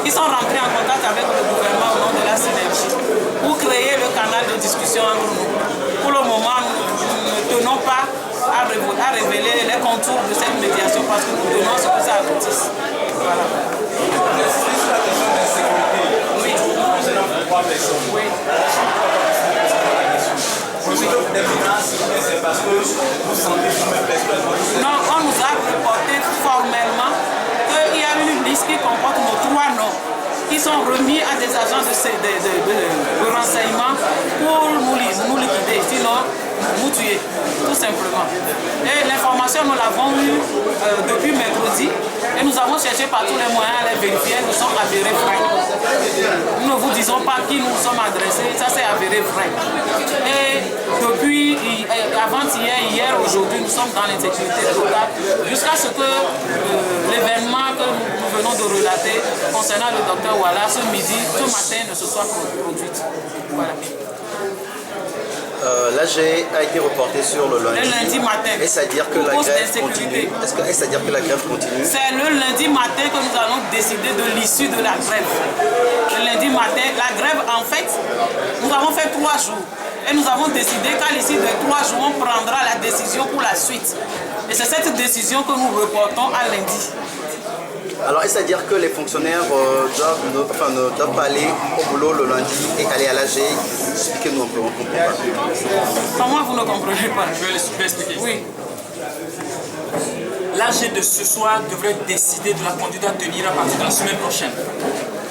qui sont rentrés en contact avec le gouvernement au nom de la synergie pour créer le canal de discussion entre nous. Pour le moment, nous ne tenons pas à révéler les contours de cette médiation parce que nous tenons à ce que ça aboutisse. Voilà. Oui. Oui. C'est parce que vous sentez vous-même. Non, on nous a reporté formellement qu'il y a une liste qui comporte nos 3 noms qui sont remis à des agents de renseignement pour nous liquider, sinon nous tuer, tout simplement. Et l'information, nous l'avons eue depuis mercredi et nous avons cherché par tous les moyens à les vérifier, nous sommes avérés vrais. Nous ne vous disons pas qui nous sommes adressés, ça s'est avéré vrai. Et depuis avant-hier, hier, aujourd'hui, nous sommes dans l'insécurité totale jusqu'à ce que l'événement que nous venons de relater concernant le docteur Wala ce midi, ce matin, ne se soit produit. Voilà. L'AG a été reporté sur le lundi. Le lundi matin. Est-ce à dire que la grève continue? Est-ce à dire que la grève continue? C'est le lundi matin que nous allons décider de l'issue de la grève. Le lundi matin, la grève, en fait, nous avons fait 3 jours. Et nous avons décidé qu'à l'issue de 3 jours, on prendra la décision pour la suite. Et c'est cette décision que nous reportons à lundi. Alors, est-ce à dire que les fonctionnaires ne doivent pas aller au boulot le lundi et aller à l'AG? Expliquez-nous un peu, on ne comprend pas. Comment vous ne comprenez pas? Je vais expliquer. Oui. L'AG de ce soir devrait décider de la conduite à tenir à partir de la semaine prochaine.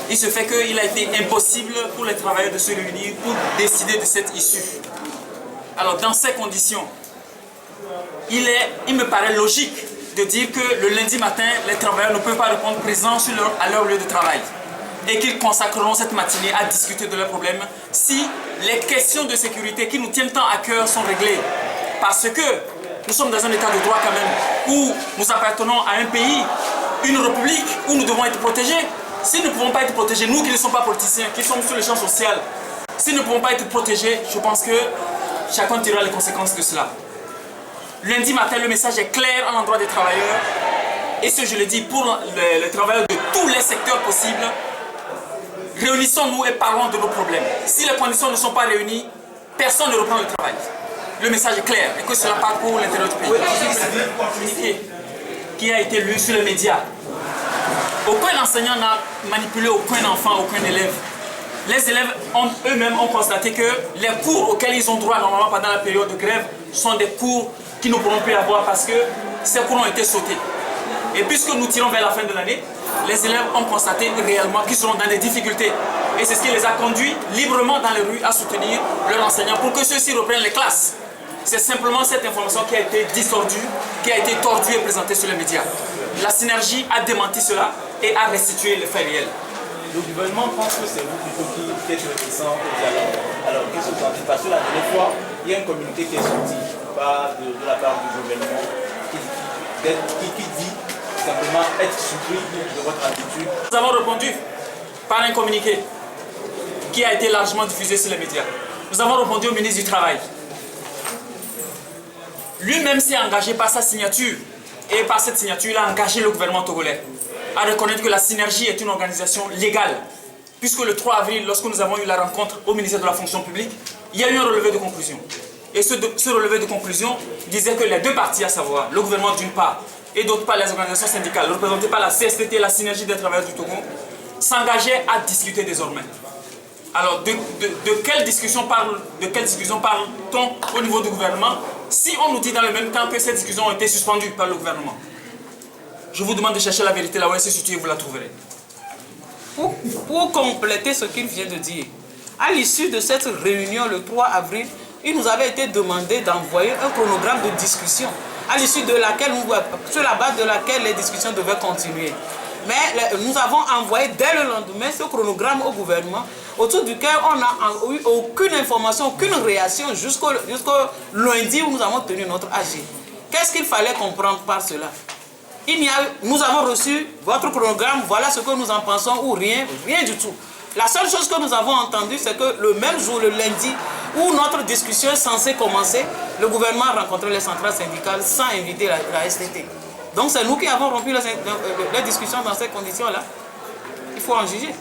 Il se fait qu'il a été impossible pour les travailleurs de se réunir pour décider de cette issue. Alors, dans ces conditions, il me paraît logique de dire que le lundi matin, les travailleurs ne peuvent pas répondre présents à leur lieu de travail et qu'ils consacreront cette matinée à discuter de leurs problèmes si les questions de sécurité qui nous tiennent tant à cœur sont réglées. Parce que nous sommes dans un état de droit quand même, où nous appartenons à un pays, une république, où nous devons être protégés. Si nous ne pouvons pas être protégés, nous qui ne sommes pas politiciens, qui sommes sur le champ social, si nous ne pouvons pas être protégés, je pense que chacun tirera les conséquences de cela. Lundi matin, le message est clair à l'endroit des travailleurs. Et ce, je le dis pour les travailleurs de tous les secteurs possibles. Réunissons-nous et parlons de nos problèmes. Si les conditions ne sont pas réunies, personne ne reprend le travail. Le message est clair et que cela part pour l'intérieur du pays. Communiqué qui a été lu sur les médias. Aucun enseignant n'a manipulé aucun enfant, aucun élève. Les élèves eux-mêmes ont constaté que les cours auxquels ils ont droit normalement pendant la période de grève sont des cours qui ne pourront plus avoir parce que ces cours ont été sautés. Et puisque nous tirons vers la fin de l'année, les élèves ont constaté réellement qu'ils seront dans des difficultés. Et c'est ce qui les a conduits librement dans les rues à soutenir leurs enseignants pour que ceux-ci reprennent les classes. C'est simplement cette information qui a été distordue, qui a été tordue et présentée sur les médias. La synergie a démenti cela et a restitué les faits réels. Le gouvernement pense que c'est vous plutôt qui êtes réticent au dialogue. Alors, qu'est-ce que vous en dites? Parce que la dernière fois, il y a un communiqué qui est sorti de la part du gouvernement qui dit simplement être surpris de votre attitude. Nous avons répondu par un communiqué qui a été largement diffusé sur les médias. Nous avons répondu au ministre du Travail. Lui-même s'est engagé par sa signature et par cette signature, il a engagé le gouvernement togolais à reconnaître que la synergie est une organisation légale. Puisque le 3 avril, lorsque nous avons eu la rencontre au ministère de la fonction publique, il y a eu un relevé de conclusion. Et ce relevé de conclusion disait que les deux parties, à savoir le gouvernement d'une part et d'autre part les organisations syndicales représentées par la CSTT, la synergie des travailleurs du Togo, s'engageaient à discuter désormais. Alors, de quelle discussion parle-t-on au niveau du gouvernement si on nous dit dans le même temps que ces discussions ont été suspendues par le gouvernement? Je vous demande de chercher la vérité là où elle se situe et vous la trouverez. Pour compléter ce qu'il vient de dire, à l'issue de cette réunion le 3 avril, il nous avait été demandé d'envoyer un chronogramme de discussion, à l'issue de laquelle, sur la base de laquelle les discussions devaient continuer. Mais nous avons envoyé dès le lendemain ce chronogramme au gouvernement, autour duquel on n'a eu aucune information, aucune réaction jusqu'au lundi où nous avons tenu notre AG. Qu'est-ce qu'il fallait comprendre par cela? Nous avons reçu votre chronogramme, voilà ce que nous en pensons, ou rien, rien du tout. La seule chose que nous avons entendue, c'est que le même jour, le lundi, où notre discussion est censée commencer, le gouvernement a rencontré les centrales syndicales sans inviter la STT. Donc c'est nous qui avons rompu les discussions dans ces conditions-là. Il faut en juger.